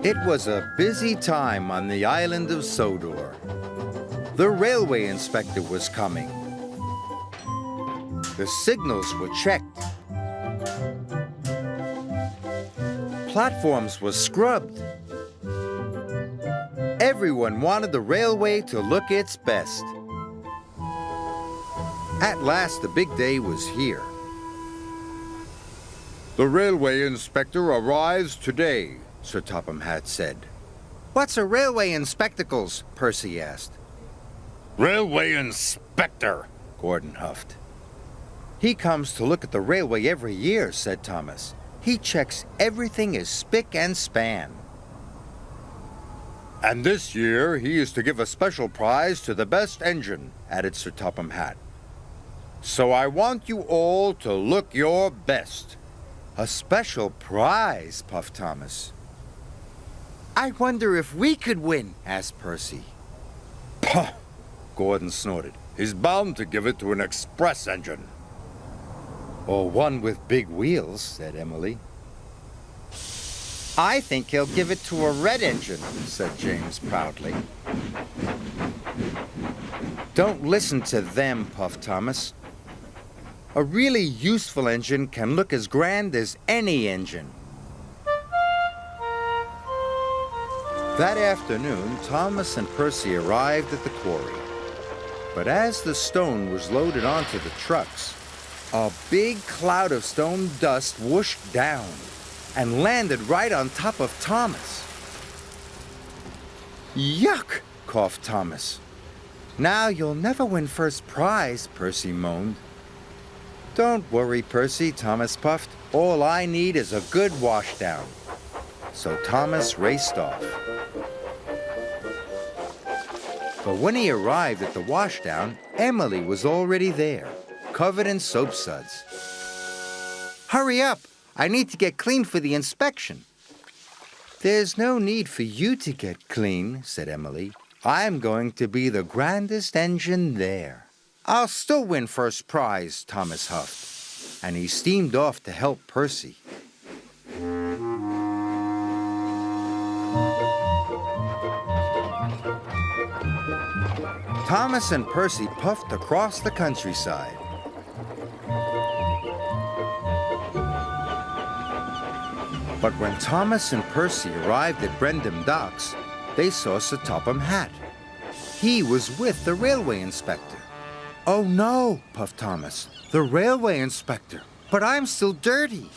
It was a busy time on the island of Sodor. The railway inspector was coming. The signals were checked. Platforms were scrubbed. Everyone wanted the railway to look its best. At last, the big day was here. The railway inspector arrives today, Sir Topham Hatt said. What's a railway in spectacles? Percy asked. Railway inspector, Gordon huffed. He comes to look at the railway every year, said Thomas. He checks everything as spick and span. And this year he is to give a special prize to the best engine, added Sir Topham Hatt. So I want you all to look your best. A special prize, puffed Thomas. I wonder if we could win, asked Percy. Puh, Gordon snorted. He's bound to give it to an express engine. Or one with big wheels, said Emily. I think he'll give it to a red engine, said James proudly. Don't listen to them, puffed Thomas. A really useful engine can look as grand as any engine. That afternoon, Thomas and Percy arrived at the quarry. But as the stone was loaded onto the trucks, a big cloud of stone dust whooshed down and landed right on top of Thomas. Yuck, coughed Thomas. Now you'll never win first prize, Percy moaned. Don't worry, Percy, Thomas puffed. All I need is a good washdown. So Thomas raced off. But when he arrived at the washdown, Emily was already there, covered in soap suds. Hurry up! I need to get clean for the inspection. There's no need for you to get clean, said Emily. I'm going to be the grandest engine there. I'll still win first prize, Thomas huffed, and he steamed off to help Percy. Thomas and Percy puffed across the countryside. But when Thomas and Percy arrived at Brendam Docks, they saw Sir Topham Hatt. He was with the railway inspector. Oh no, puffed Thomas, the railway inspector, but I'm still dirty.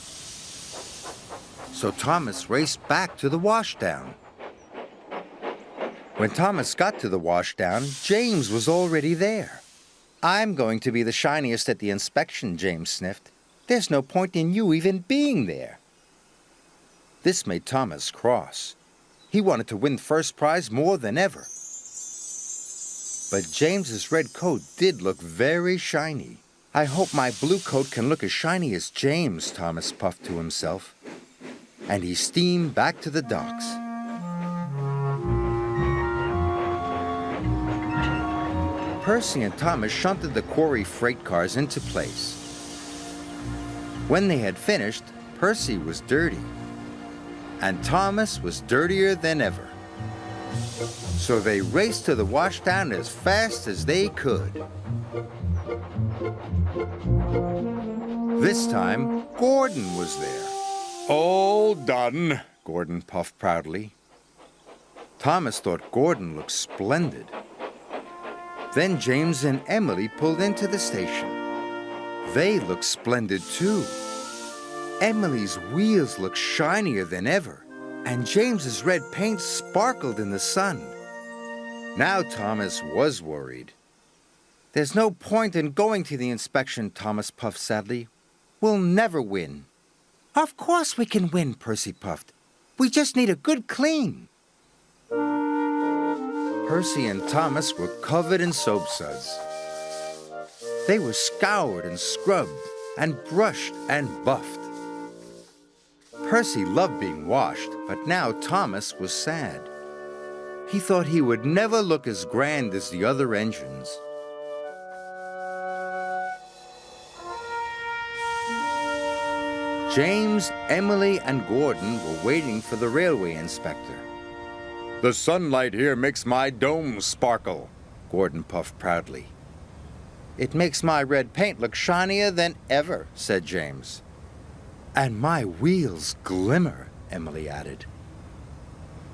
So Thomas raced back to the washdown. When Thomas got to the washdown, James was already there. I'm going to be the shiniest at the inspection, James sniffed. There's no point in you even being there. This made Thomas cross. He wanted to win first prize more than ever. But James's red coat did look very shiny. I hope my blue coat can look as shiny as James, Thomas puffed to himself. And he steamed back to the docks. Percy and Thomas shunted the quarry freight cars into place. When they had finished, Percy was dirty, and Thomas was dirtier than ever. So they raced to the washdown as fast as they could. This time, Gordon was there. All done, Gordon puffed proudly. Thomas thought Gordon looked splendid. Then James and Emily pulled into the station. They looked splendid too. Emily's wheels looked shinier than ever, and James's red paint sparkled in the sun. Now Thomas was worried. There's no point in going to the inspection, Thomas puffed sadly. We'll never win. Of course we can win, Percy puffed. We just need a good clean. Percy and Thomas were covered in soap suds. They were scoured and scrubbed and brushed and buffed. Percy loved being washed, but now Thomas was sad. He thought he would never look as grand as the other engines. James, Emily, and Gordon were waiting for the railway inspector. The sunlight here makes my dome sparkle, Gordon puffed proudly. It makes my red paint look shinier than ever, said James. And my wheels glimmer, Emily added.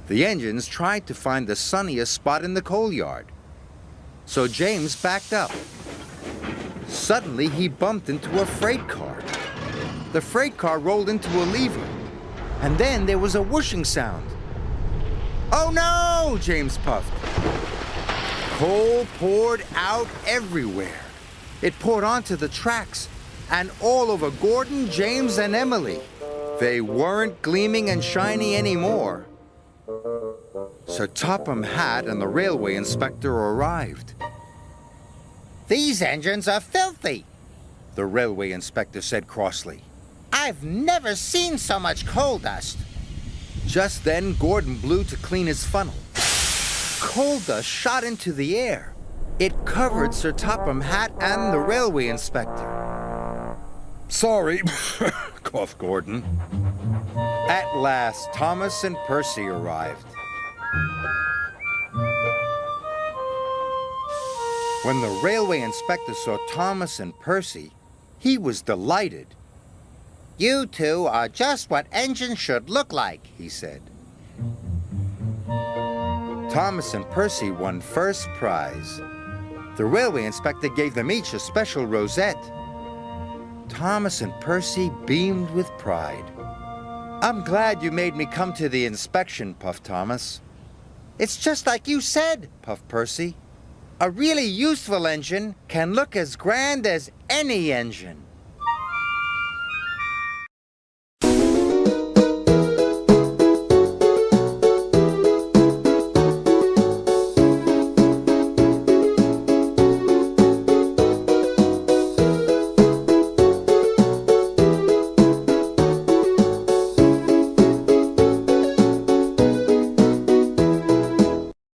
The engines tried to find the sunniest spot in the coal yard. So James backed up. Suddenly, he bumped into a freight car. The freight car rolled into a lever, and then there was a whooshing sound. Oh no, James puffed. Coal poured out everywhere. It poured onto the tracks and all over Gordon, James, and Emily. They weren't gleaming and shiny anymore. Sir Topham Hatt and the railway inspector arrived. These engines are filthy, the railway inspector said crossly. I've never seen so much coal dust. Just then, Gordon blew to clean his funnel. Coal dust shot into the air. It covered Sir Topham Hatt and the railway inspector. Sorry, coughed Gordon. At last, Thomas and Percy arrived. When the railway inspector saw Thomas and Percy, he was delighted. You two are just what engines should look like, he said. Thomas and Percy won first prize. The railway inspector gave them each a special rosette. Thomas and Percy beamed with pride. I'm glad you made me come to the inspection, puffed Thomas. It's just like you said, puffed Percy. A really useful engine can look as grand as any engine.